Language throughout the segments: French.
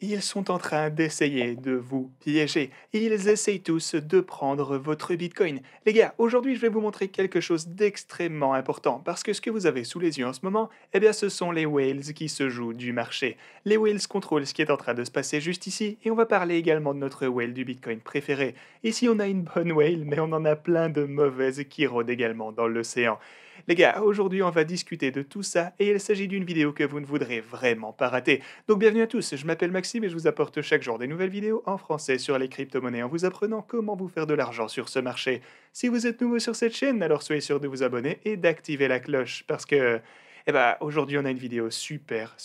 Ils sont en train d'essayer de vous piéger. Ils essayent tous de prendre votre Bitcoin. Les gars, aujourd'hui, je vais vous montrer quelque chose d'extrêmement important parce que ce que vous avez sous les yeux en ce moment, eh bien, ce sont les whales qui se jouent du marché. Les whales contrôlent ce qui est en train de se passer juste ici et on va parler également de notre whale du Bitcoin préféré. Ici, on a une bonne whale, mais on en a plein de mauvaises qui rôdent également dans l'océan. Les gars, aujourd'hui, on va discuter de tout ça et il s'agit d'une vidéo que vous ne voudrez vraiment pas rater. Donc bienvenue à tous, je m'appelle Maxime et je vous apporte chaque jour des nouvelles vidéos en français sur les crypto-monnaies en vous apprenant comment vous faire de l'argent sur ce marché. Si vous êtes nouveau sur cette chaîne, alors soyez sûr de vous abonner et d'activer la cloche parce que aujourd'hui on a une vidéo super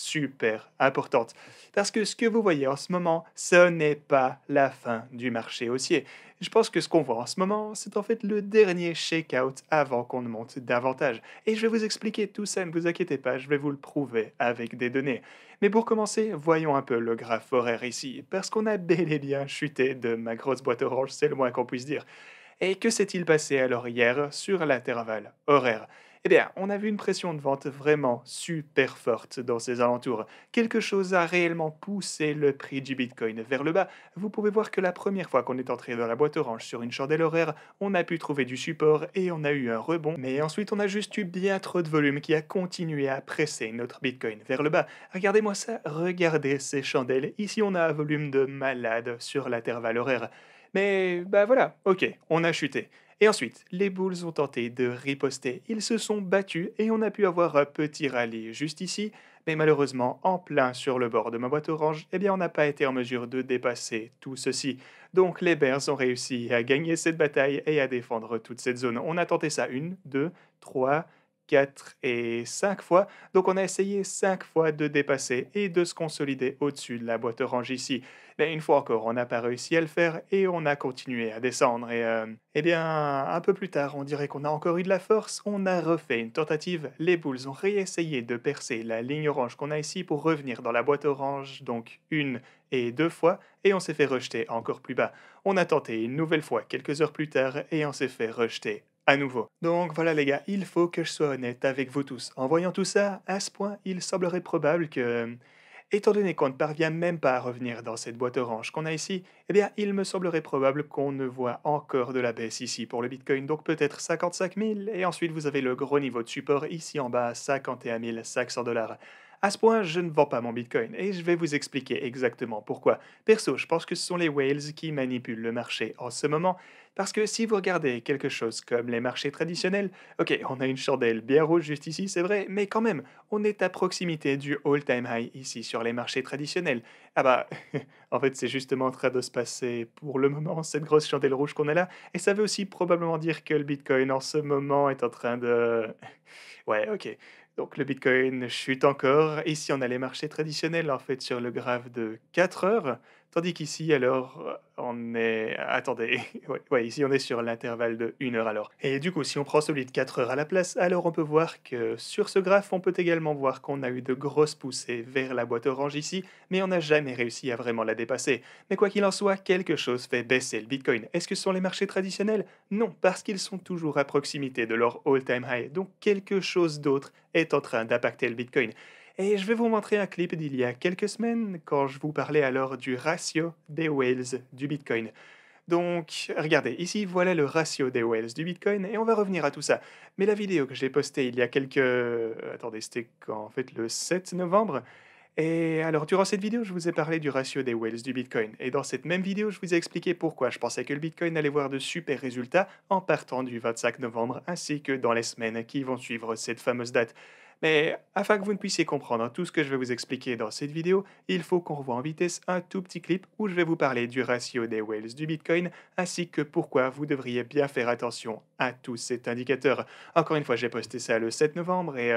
importante. Parce que ce que vous voyez en ce moment, ce n'est pas la fin du marché haussier. Je pense que ce qu'on voit en ce moment, c'est en fait le dernier shake-out avant qu'on ne monte davantage. Et je vais vous expliquer tout ça, ne vous inquiétez pas, je vais vous le prouver avec des données. Mais pour commencer, voyons un peu le graphe horaire ici, parce qu'on a bel et bien chuté de ma grosse boîte orange, c'est le moins qu'on puisse dire. Et que s'est-il passé alors hier sur l'intervalle horaire? Eh bien, on a vu une pression de vente vraiment super forte dans ces alentours. Quelque chose a réellement poussé le prix du Bitcoin vers le bas. Vous pouvez voir que la première fois qu'on est entré dans la boîte orange sur une chandelle horaire, on a pu trouver du support et on a eu un rebond. Mais ensuite, on a juste eu bien trop de volume qui a continué à presser notre Bitcoin vers le bas. Regardez-moi ça, regardez ces chandelles. Ici, on a un volume de malade sur l'intervalle horaire. Mais bah voilà, ok, on a chuté. Et ensuite, les Bulls ont tenté de riposter. Ils se sont battus et on a pu avoir un petit rallye juste ici, mais malheureusement, en plein sur le bord de ma boîte orange, eh bien on n'a pas été en mesure de dépasser tout ceci. Donc les Bears ont réussi à gagner cette bataille et à défendre toute cette zone. On a tenté ça une, deux, trois, 4 et 5 fois. Donc on a essayé 5 fois de dépasser et de se consolider au-dessus de la boîte orange ici. Mais une fois encore, on n'a pas réussi à le faire et on a continué à descendre. Et eh bien, un peu plus tard, on dirait qu'on a encore eu de la force. On a refait une tentative. Les Bulls ont réessayé de percer la ligne orange qu'on a ici pour revenir dans la boîte orange, donc une et deux fois, et on s'est fait rejeter encore plus bas. On a tenté une nouvelle fois quelques heures plus tard et on s'est fait rejeter à nouveau. Donc voilà les gars, il faut que je sois honnête avec vous tous. En voyant tout ça, à ce point, il semblerait probable que, étant donné qu'on ne parvient même pas à revenir dans cette boîte orange qu'on a ici, eh bien il me semblerait probable qu'on ne voit encore de la baisse ici pour le Bitcoin, donc peut-être 55 000, et ensuite vous avez le gros niveau de support ici en bas, 51 500 dollars. À ce point, je ne vends pas mon Bitcoin et je vais vous expliquer exactement pourquoi. Perso, je pense que ce sont les whales qui manipulent le marché en ce moment, parce que si vous regardez quelque chose comme les marchés traditionnels, ok, on a une chandelle bien rouge juste ici, c'est vrai, mais quand même, on est à proximité du all-time high ici sur les marchés traditionnels. Ah bah, en fait, c'est justement en train de se passer pour le moment cette grosse chandelle rouge qu'on a là, et ça veut aussi probablement dire que le Bitcoin en ce moment est en train de... Ouais, ok. Donc le Bitcoin chute encore. Ici, on a les marchés traditionnels en fait sur le graphe de 4 heures, tandis qu'ici, alors, on est... Attendez, ouais, ici, on est sur l'intervalle de 1 heure alors. Et du coup, si on prend celui de 4 heures à la place, alors on peut voir que sur ce graphe, on peut également voir qu'on a eu de grosses poussées vers la boîte orange ici, mais on n'a jamais réussi à vraiment la dépasser. Mais quoi qu'il en soit, quelque chose fait baisser le Bitcoin. Est-ce que ce sont les marchés traditionnels? Non, parce qu'ils sont toujours à proximité de leur all-time high, donc quelque chose d'autre est en train d'impacter le Bitcoin. Et je vais vous montrer un clip d'il y a quelques semaines quand je vous parlais alors du ratio des whales du Bitcoin. Donc, regardez, ici, voilà le ratio des whales du Bitcoin et on va revenir à tout ça. Mais la vidéo que j'ai postée il y a quelques... Attendez, c'était quand? En fait, le 7 novembre. Et alors, durant cette vidéo, je vous ai parlé du ratio des whales du Bitcoin. Et dans cette même vidéo, je vous ai expliqué pourquoi je pensais que le Bitcoin allait voir de super résultats en partant du 25 novembre, ainsi que dans les semaines qui vont suivre cette fameuse date. Mais afin que vous ne puissiez comprendre tout ce que je vais vous expliquer dans cette vidéo, il faut qu'on revoie en vitesse un tout petit clip où je vais vous parler du ratio des whales du Bitcoin, ainsi que pourquoi vous devriez bien faire attention à tous ces indicateurs. Encore une fois, j'ai posté ça le 7 novembre et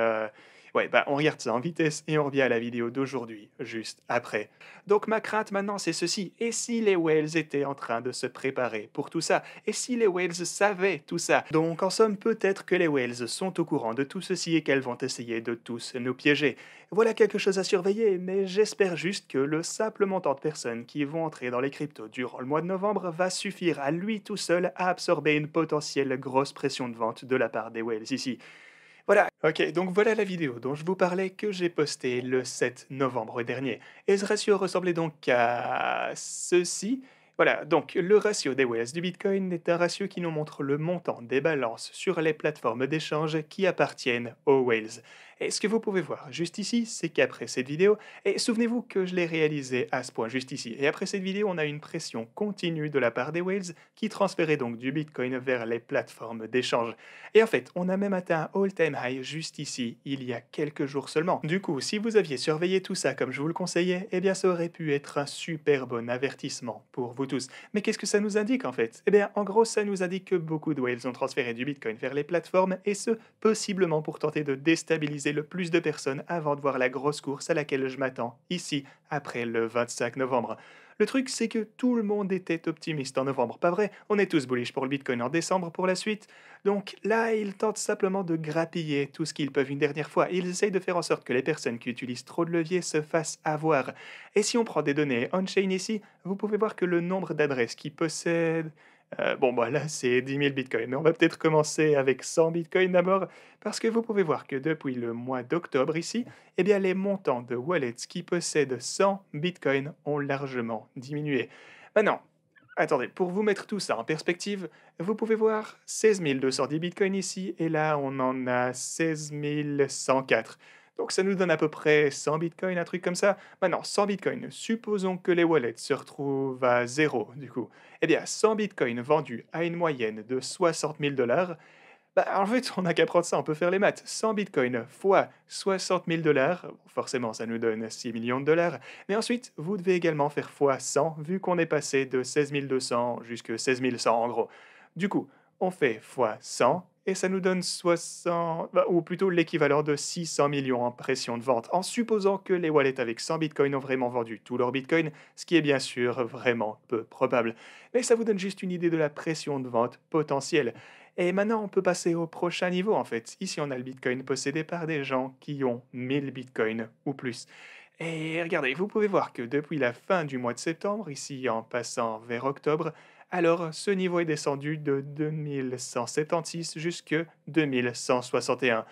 ouais, bah on regarde ça en vitesse et on revient à la vidéo d'aujourd'hui, juste après. Donc ma crainte maintenant c'est ceci, et si les whales étaient en train de se préparer pour tout ça? Et si les whales savaient tout ça? Donc en somme, peut-être que les whales sont au courant de tout ceci et qu'elles vont essayer de tous nous piéger. Voilà quelque chose à surveiller, mais j'espère juste que le simple montant de personnes qui vont entrer dans les cryptos durant le mois de novembre va suffire à lui tout seul à absorber une potentielle grosse pression de vente de la part des whales ici. Voilà, ok, donc voilà la vidéo dont je vous parlais que j'ai postée le 7 novembre dernier. Et ce ratio ressemblait donc à ceci. Voilà, donc le ratio des whales du Bitcoin est un ratio qui nous montre le montant des balances sur les plateformes d'échange qui appartiennent aux whales. Et ce que vous pouvez voir juste ici, c'est qu'après cette vidéo, et souvenez-vous que je l'ai réalisé à ce point juste ici, et après cette vidéo, on a une pression continue de la part des whales qui transférait donc du Bitcoin vers les plateformes d'échange. Et en fait, on a même atteint un all-time high juste ici, il y a quelques jours seulement. Du coup, si vous aviez surveillé tout ça comme je vous le conseillais, eh bien ça aurait pu être un super bon avertissement pour vous tous. Mais qu'est-ce que ça nous indique en fait? Eh bien, en gros, ça nous indique que beaucoup de whales ont transféré du Bitcoin vers les plateformes, et ce, possiblement pour tenter de déstabiliser le plus de personnes avant de voir la grosse course à laquelle je m'attends, ici, après le 25 novembre. Le truc, c'est que tout le monde était optimiste en novembre, pas vrai? On est tous bullish pour le Bitcoin en décembre pour la suite. Donc là, ils tentent simplement de grappiller tout ce qu'ils peuvent une dernière fois. Ils essayent de faire en sorte que les personnes qui utilisent trop de leviers se fassent avoir. Et si on prend des données on-chain ici, vous pouvez voir que le nombre d'adresses qui possèdent... bon, bah là, c'est 10 000 bitcoins. Mais on va peut-être commencer avec 100 bitcoins d'abord, parce que vous pouvez voir que depuis le mois d'octobre ici, eh bien, les montants de wallets qui possèdent 100 bitcoins ont largement diminué. Maintenant, attendez, pour vous mettre tout ça en perspective, vous pouvez voir 16 210 bitcoins ici, et là on en a 16 104. Donc ça nous donne à peu près 100 bitcoins, un truc comme ça. Maintenant, 100 bitcoins, supposons que les wallets se retrouvent à zéro du coup. Eh bien, 100 bitcoins vendus à une moyenne de 60 000 dollars, bah, en fait, on n'a qu'à prendre ça, on peut faire les maths. 100 bitcoins fois 60 000 dollars, forcément ça nous donne 6 millions de dollars, mais ensuite vous devez également faire fois 100 vu qu'on est passé de 16 200 jusqu'à 16 100 en gros. Du coup, on fait fois 100 et ça nous donne 60, ou plutôt l'équivalent de 600 millions en pression de vente, en supposant que les wallets avec 100 bitcoins ont vraiment vendu tous leurs bitcoins, ce qui est bien sûr vraiment peu probable. Mais ça vous donne juste une idée de la pression de vente potentielle. Et maintenant, on peut passer au prochain niveau en fait. Ici, on a le Bitcoin possédé par des gens qui ont 1000 Bitcoins ou plus. Et regardez, vous pouvez voir que depuis la fin du mois de septembre, ici en passant vers octobre, alors ce niveau est descendu de 2176 jusqu'à 2161.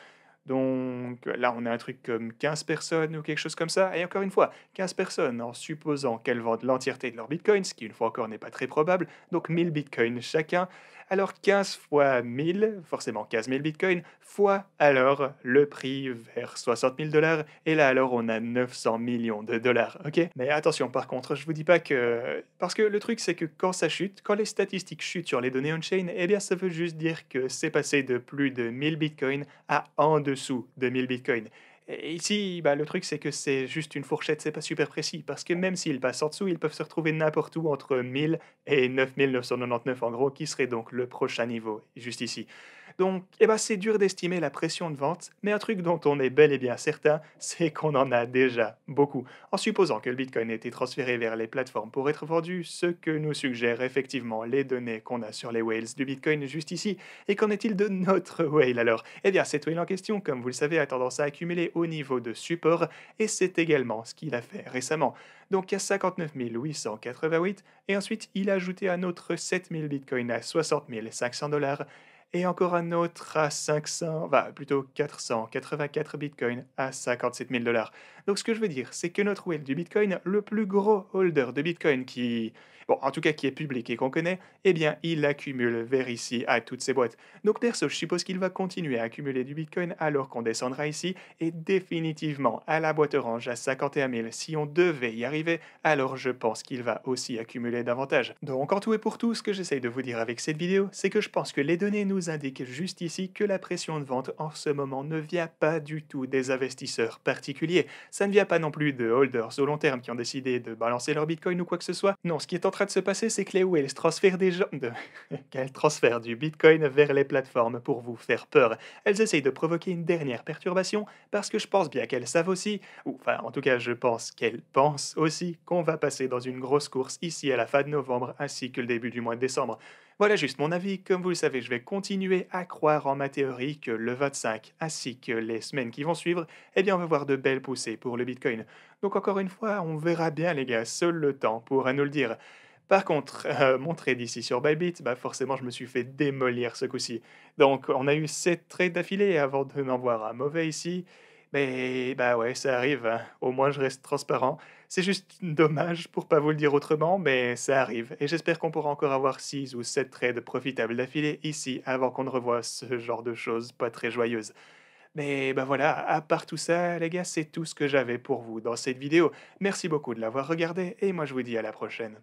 Donc là, on a un truc comme 15 personnes ou quelque chose comme ça. Et encore une fois, 15 personnes en supposant qu'elles vendent l'entièreté de leurs bitcoins, ce qui une fois encore n'est pas très probable, donc 1000 bitcoins chacun. Alors 15 fois 1000, forcément 15 000 bitcoins, fois alors le prix vers 60 000 dollars. Et là alors on a 900 millions de dollars, ok? Mais attention par contre, je vous dis pas que... Parce que le truc c'est que quand ça chute, quand les statistiques chutent sur les données on-chain, eh bien ça veut juste dire que c'est passé de plus de 1000 bitcoins à en dessous de 1000 bitcoins. Et ici, bah, le truc, c'est que c'est juste une fourchette, c'est pas super précis, parce que même s'ils passent en dessous, ils peuvent se retrouver n'importe où entre 1000 et 9999 en gros, qui serait donc le prochain niveau, juste ici. Donc, eh ben, c'est dur d'estimer la pression de vente, mais un truc dont on est bel et bien certain, c'est qu'on en a déjà beaucoup. En supposant que le Bitcoin ait été transféré vers les plateformes pour être vendu, ce que nous suggèrent effectivement les données qu'on a sur les whales du Bitcoin juste ici. Et qu'en est-il de notre whale alors? Eh bien, cette whale en question, comme vous le savez, a tendance à accumuler au niveau de support, et c'est également ce qu'il a fait récemment. Donc à 59 888, et ensuite il a ajouté un autre 7000 bitcoins à 60 500 dollars, et encore un autre à 500, plutôt 484 bitcoins à 57 000 dollars. Donc ce que je veux dire, c'est que notre whale du bitcoin, le plus gros holder de bitcoin qui, bon, en tout cas qui est public et qu'on connaît, eh bien, il accumule vers ici à toutes ces boîtes. Donc perso, je suppose qu'il va continuer à accumuler du bitcoin alors qu'on descendra ici, et définitivement à la boîte orange à 51 000, si on devait y arriver, alors je pense qu'il va aussi accumuler davantage. Donc en tout et pour tout, ce que j'essaye de vous dire avec cette vidéo, c'est que je pense que les données nous indiquent juste ici que la pression de vente en ce moment ne vient pas du tout des investisseurs particuliers. Ça ne vient pas non plus de holders au long terme qui ont décidé de balancer leur bitcoin ou quoi que ce soit. Non, ce qui est en train de se passer, c'est que les whales transfèrent des gens qu'elles transfèrent du bitcoin vers les plateformes pour vous faire peur. Elles essayent de provoquer une dernière perturbation parce que je pense bien qu'elles savent aussi, ou enfin en tout cas je pense qu'elles pensent aussi qu'on va passer dans une grosse course ici à la fin de novembre ainsi que le début du mois de décembre. Voilà juste mon avis, comme vous le savez, je vais continuer à croire en ma théorie que le 25 ainsi que les semaines qui vont suivre, eh bien on va voir de belles poussées pour le Bitcoin. Donc encore une fois, on verra bien les gars, seul le temps pourra nous le dire. Par contre, mon trade ici sur Bybit, bah, forcément, je me suis fait démolir ce coup-ci. Donc on a eu 7 trades d'affilée avant de n'en voir un mauvais ici. Mais bah, ouais, ça arrive, hein. Au moins je reste transparent. C'est juste dommage pour pas vous le dire autrement, mais ça arrive et j'espère qu'on pourra encore avoir 6 ou 7 trades profitables d'affilée ici avant qu'on ne revoie ce genre de choses pas très joyeuses. Mais bah, voilà, à part tout ça, les gars, c'est tout ce que j'avais pour vous dans cette vidéo. Merci beaucoup de l'avoir regardé et moi je vous dis à la prochaine.